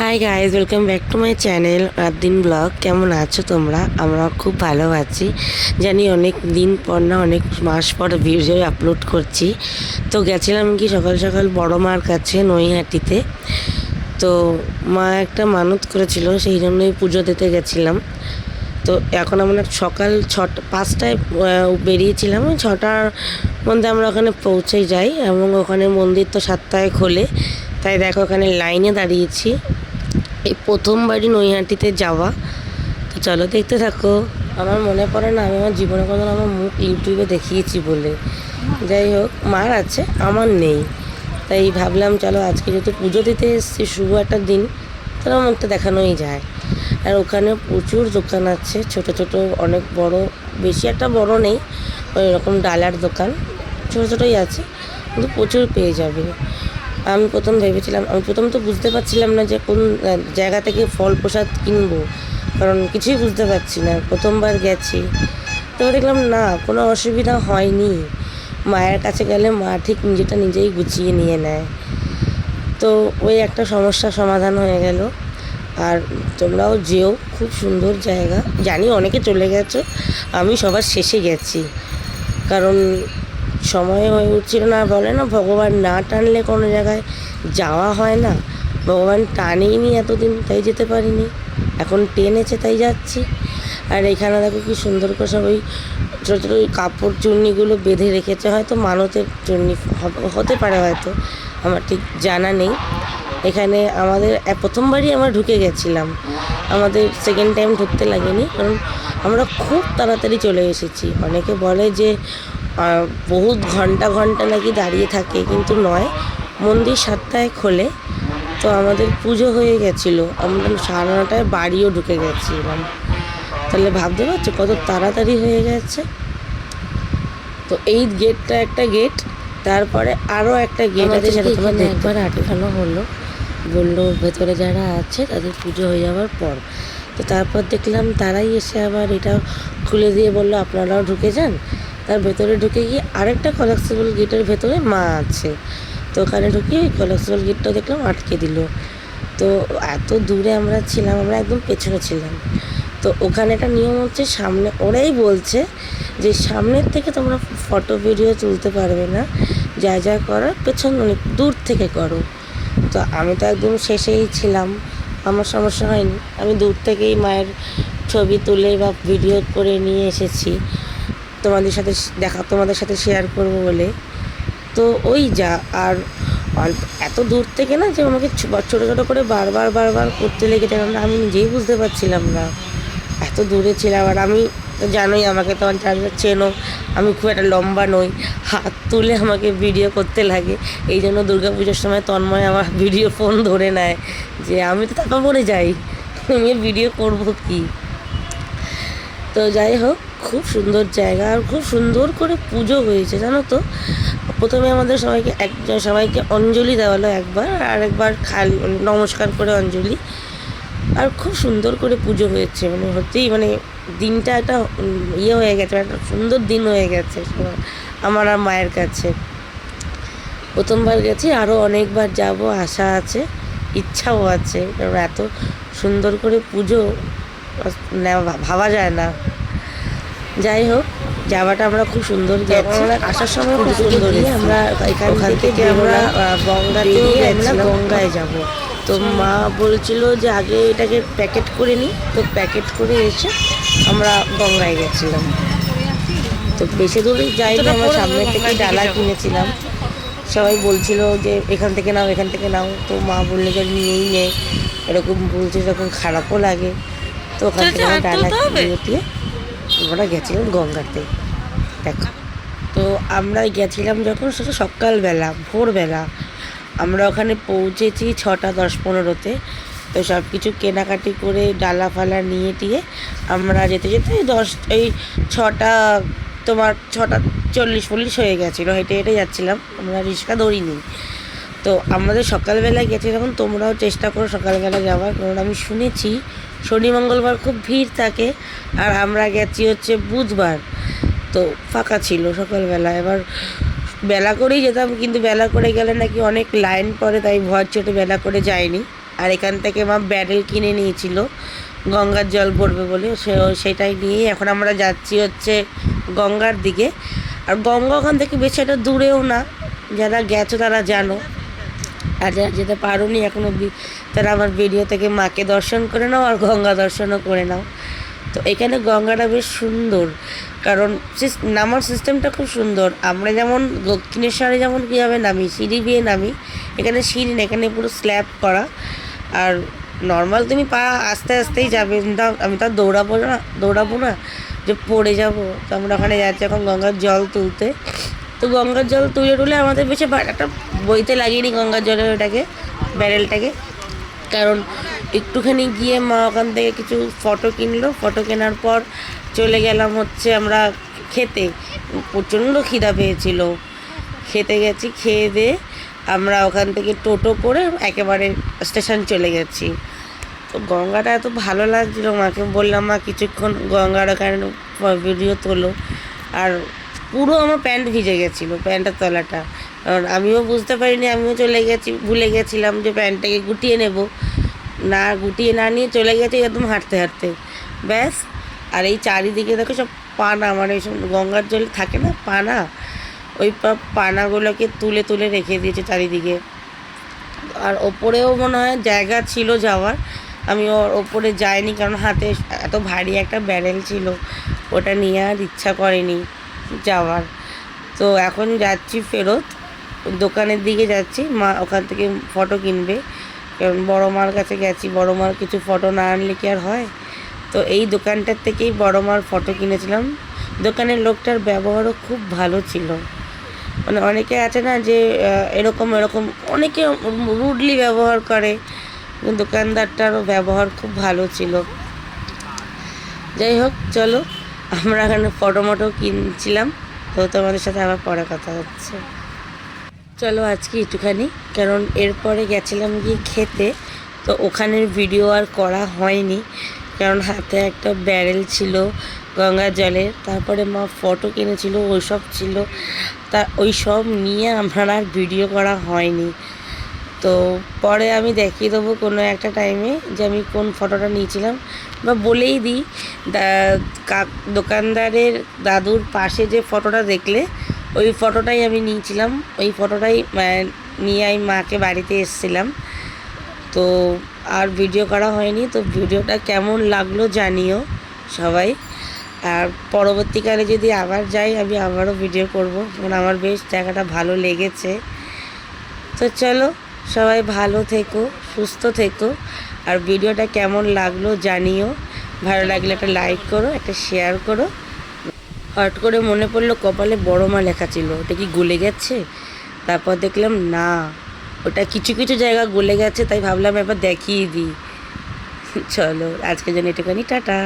Hi guys, welcome back to my channel রাতদিন blog. কেমন আছো তোমরা? আমরা খুব ভালো আছি। জানি অনেক দিন পর না, অনেক মাস পর ভিডিও আপলোড করছি। তো গেছিলাম কি সকাল সকাল বড় মার কাছে নৈহাটিতে। তো মা একটা মানত করেছিল, সেই জন্যই পুজো দিতে গেছিলাম। তো এখন আমরা সকাল 5টায় বেরিয়েছিলাম, 6টার মধ্যে আমরা ওখানে পৌঁছে যাই এবং ওখানে মন্দির তো 7টায় খোলে। তাই দেখো ওখানে লাইনে দাঁড়িয়েছি, এই প্রথমবারই নৈহাটিতে যাওয়া। তো চলো দেখতে থাকো। আমার মনে পড়ে না আমি আমার জীবনে কোনো আমার মুখ ইউটিউবে দেখিয়েছি বলে। যাই হোক, মার আছে, আমার নেই। তাই ভাবলাম চলো আজকে যেহেতু পুজো দিতে এসেছি, শুভ একটা দিন, তাহলে মুখটা দেখানোই যায়। আর ওখানে প্রচুর দোকান আছে, ছোট ছোট অনেক বড়, বেশি একটা বড় নেই, ওই রকম ডালার দোকান ছোটো ছোটোই আছে, কিন্তু প্রচুর পেয়ে যাবে। আমি প্রথম তো বুঝতে পারছিলাম না যে কোন জায়গা থেকে ফল প্রসাদ কিনবো, কারণ কিছুই বুঝতে পারছি না, প্রথমবার গেছি। তো দেখলাম না, কোনো অসুবিধা হয়নি। মায়ের কাছে গেলে মা ঠিক নিজেটা নিজেই গুছিয়ে নিয়ে নেয়। তো ওই একটা সমস্যার সমাধান হয়ে গেল। আর তোমরাও যেও, খুব সুন্দর জায়গা। জানি অনেকে চলে গেছো, আমি সবার শেষে গেছি, কারণ সময় হয়ে উঠছিল না। বলে না, ভগবান না টানলে কোনো জায়গায় যাওয়া হয় না। ভগবান টানেইনি এতদিন, তাই যেতে পারিনি। এখন টেনেছে তাই যাচ্ছি। আর এখানে দেখো কি সুন্দর করে সব ওই ছোটো ছোটো ওই কাপড় চুন্নিগুলো বেঁধে রেখেছে, হয়তো মানতের চুন্নি হতে পারে, হয়তো আমার ঠিক জানা নেই। এখানে আমাদের প্রথমবারই আমরা ঢুকে গেছিলাম, আমাদের সেকেন্ড টাইম ঢুকতে লাগেনি, কারণ আমরা খুব তাড়াতাড়ি চলে এসেছি। অনেকে বলে যে বহুত ঘন্টা ঘন্টা নাকি দাঁড়িয়ে থাকে, কিন্তু নয়, মন্দির 7টায় খোলে। তো আমাদের পুজো হয়ে গেছিলো, আমরা 9:30টায় বাড়িও ঢুকে গেছিলাম। তাহলে ভাবতে পারছো কত তাড়াতাড়ি হয়ে গেছে। তো এই গেটটা একটা গেট, তারপরে আরও একটা গেট আছে, সেটা তোমার একবার আটকানো হলো। বললো ভেতরে যারা আছে তাদের পুজো হয়ে যাওয়ার পর। তো তারপর দেখলাম তারাই এসে আবার এটা খুলে দিয়ে বললো আপনারাও ঢুকে যান। তার ভেতরে ঢুকে গিয়ে আরেকটা কলেক্সিবল গেটের ভেতরে মা আছে। তো ওখানে ঢুকে ওই কলেক্সিবল গেটটা দেখলাম আটকে দিল। তো এত দূরে আমরা ছিলাম, আমরা একদম পেছনে ছিলাম। তো ওখানে একটা নিয়ম হচ্ছে, সামনে ওরাই বলছে যে সামনের থেকে তোমরা ফটো ভিডিও তুলতে পারবে না, যা যা করার পেছন অনেক দূর থেকে করো। তো আমি তো একদম শেষেই ছিলাম, আমার সমস্যা হয়নি, আমি দূর থেকেই মায়ের ছবি তুলে বা ভিডিও করে নিয়ে এসেছি তোমাদের সাথে শেয়ার করব বলে। তো ওই যা। আর এত দূর থেকে না, যে আমাকে ছোটো ছোটো করে বারবার বারবার করতে লেগেছে, কারণ আমি নিজেই বুঝতে পারছিলাম না, এত দূরে ছিলাম। আর আমি তো জানোই, আমাকে তো আমার যারা চেনো, আমি খুব একটা লম্বা নই, হাত তুলে আমাকে ভিডিও করতে লাগে। এই জন্য দুর্গা পুজোর সময় তন্ময় আমার ভিডিও ফোন ধরে নেয়, যে আমি তো তারপর পড়ে যাই, আমি ভিডিও করবো কি। তো যাই হোক, খুব সুন্দর জায়গা, আর খুব সুন্দর করে পুজো হয়েছে জানো তো। প্রথমে আমাদের সবাইকে অঞ্জলি দেওয়া হলো একবার, আর একবার খালি নমস্কার করে অঞ্জলি। আর খুব সুন্দর করে পুজো হয়েছে, মানে সত্যিই, মানে দিনটা একটা ইয়ে হয়ে গেছে, একটা সুন্দর দিন হয়ে গেছে আমার আর মায়ের কাছে। প্রথমবার গেছি, আরও অনেকবার যাব, আশা আছে, ইচ্ছাও আছে, কারণ এত সুন্দর করে পুজো ভাবা যায় না। যাই হোক, যাওয়াটা আমরা খুব সুন্দর গেছি, আসার সময় খুব সুন্দর। আমরা ওখান থেকে আমরা গঙ্গাতেও গেছিলাম, গঙ্গায় যাব। তো মা বলছিল যে আগে এটাকে প্যাকেট করে নিই, তো প্যাকেট করে এসে আমরা গঙ্গায় গেছিলাম। তো বেশি দূরে যাইনি, আমরা সামনে থেকে ডালা কিনেছিলাম। সবাই বলছিল যে এখান থেকে নাও, এখান থেকে নাও। তো মা বললে যে নিয়েই নে, এরকম বলছে, এরকম খারাপও লাগে। তো ওখান থেকে আমরা ডালা কিনে আমরা গেছিলাম গঙ্গাতে। দেখো, তো আমরা গেছিলাম যখন, সেটা সকালবেলা, ভোরবেলা। আমরা ওখানে পৌঁছেছি 6:10-15-তে। তো সব কিছু কেনাকাটি করে ডালা ফালা নিয়ে টিয়ে আমরা যেতে যেতে এই 6:40 হয়ে গেছিলো। হেঁটে হেঁটে যাচ্ছিলাম, আমরা রিক্সা ধরিনি। তো আমাদের সকালবেলায় গেছি যখন, তোমরাও চেষ্টা করো সকালবেলা যাওয়ার, কারণ আমি শুনেছি শনি মঙ্গলবার খুব ভিড় থাকে, আর আমরা গেছি হচ্ছে বুধবার, তো ফাঁকা ছিল সকালবেলা। এবার বেলা করেই যেতাম, কিন্তু বেলা করে গেলে নাকি অনেক লাইন পড়ে, তাই ভয় চোটে বেলা করে যায়নি। আর এখান থেকে মা ব্যারেল কিনে নিয়েছিল গঙ্গার জল ভরবে বলে, সেটাই নিয়ে এখন আমরা যাচ্ছি হচ্ছে গঙ্গার দিকে। আর গঙ্গা ওখান থেকে বেশি একটা দূরেও না, যারা গেছো তারা জানো, আর যারা যেতে পারোনি এখন অবধি তারা আমার ভিডিও থেকে মাকে দর্শন করে নাও আর গঙ্গা দর্শনও করে নাও। তো এখানে গঙ্গাটা বেশ সুন্দর, কারণ নামার সিস্টেমটা খুব সুন্দর। আমরা যেমন দক্ষিণেশ্বরে যেমন কীভাবে নামি, সিঁড়ি দিয়ে নামি, এখানে সিঁড়ি না, এখানে পুরো স্ল্যাব করা। আর নর্মাল তুমি পা আস্তে আস্তেই যাবে, আমি তো দৌড়াবো না যে পড়ে যাব। তো আমরা ওখানে যাচ্ছি এখন গঙ্গার জল তুলতে। তো গঙ্গার জল তুলে আমাদের বেশি একটা বইতে লাগিয়ে গঙ্গার জলের ওটাকে, ব্যারেলটাকে, কারণ একটুখানি গিয়ে মা ওখান থেকে কিছু ফটো কিনলো। ফটো কেনার পর চলে গেলাম হচ্ছে আমরা খেতে। প্রচণ্ড খিদা পেয়েছিল, খেতে গেছি। খেয়ে দিয়ে আমরা ওখান থেকে টোটো করে একেবারে স্টেশন চলে গেছি। তো গঙ্গাটা এত ভালো লাগছিলো, মাকে বললাম মা কিছুক্ষণ গঙ্গার ওখানে ভিডিও তোলো। আর পুরো আমার প্যান্ট ভিজে গেছিলো, প্যান্টের তলাটা, কারণ আমিও বুঝতে পারিনি, আমিও ভুলে গেছিলাম যে প্যান্টটাকে গুটিয়ে নেব, না গুটিয়ে না নিয়ে চলে গেছি একদম হাঁটতে হাঁটতে, ব্যাস। আর এই চারিদিকে দেখো সব পানা, মানে সব গঙ্গার জলে থাকে না পানা, ওই পানাগুলোকে তুলে তুলে রেখে দিয়েছে চারিদিকে। আর ওপরেও মনে হয় জায়গা ছিল যাওয়ার, আমি ওর ওপরে যাইনি, কারণ হাতে এত ভারী একটা ব্যারেল ছিল, ওটা নিয়ে আর ইচ্ছা করেনি যাওয়ার। তো এখন যাচ্ছি ফেরত, দোকানের দিকে যাচ্ছি। মা ওখান থেকে ফটো কিনবে, কারণ বড় মার কাছে গেছি, বড় মার কিছু ফটো না আনলে কি আর হয়। তো এই দোকানটার থেকেই বড় মার ফটো কিনেছিলাম। দোকানের লোকটার ব্যবহারও খুব ভালো ছিল, মানে অনেকে আছে না যে এরকম অনেকে রুডলি ব্যবহার করে, দোকানদারটারও ব্যবহার খুব ভালো ছিল। যাই হোক, চলো আমরা এখানে ফটো কিনছিলাম। তো তোমাদের সাথে আবার পরে কথা হচ্ছে। চলো আজকে একটুখানি, কারণ এরপরে গেছিলাম গিয়ে খেতে, তো ওখানের ভিডিও আর করা হয়নি, কারণ হাতে একটা ব্যারেল ছিল গঙ্গার জলের, তারপরে মা ফটো কিনেছিল, ওইসব ছিল, তা ওই সব নিয়ে আমার আর ভিডিও করা হয়নি। তো পরে আমি দেখিয়ে দেবো কোনো একটা টাইমে যে আমি কোন ফটোটা নিয়েছিলাম, বা বলেই দিই দোকানদারের দাদুর পাশে যে ফটোটা দেখলে ওই ফটোটাই আমি নিয়েছিলাম, ওই ফটোটাই নিয়ে আমি মাকে বাড়িতে এসেছিলাম। তো আর ভিডিও করা হয়নি। তো ভিডিওটা কেমন লাগলো জানিও সবাই। আর পরবর্তীকালে যদি আবার যাই আমি আবারও ভিডিও করব, কারণ আমার বেশ জায়গাটা ভালো লেগেছে। তো চলো সবাই ভালো থেকো, সুস্থ থেকো, আর ভিডিওটা কেমন লাগলো জানিও। ভালো লাগলে একটা লাইক করো, একটা শেয়ার করো। হট করে মনে পড়লো কপালে বড় মা লেখা ছিল, ওটা কি গলে গেছে? তারপর দেখলাম না, ওটা কিছু কিছু জায়গা গলে গেছে, তাই ভাবলাম এবার দেখিয়ে দিই। চলো আজকের জন্য একটুখানি টাটা।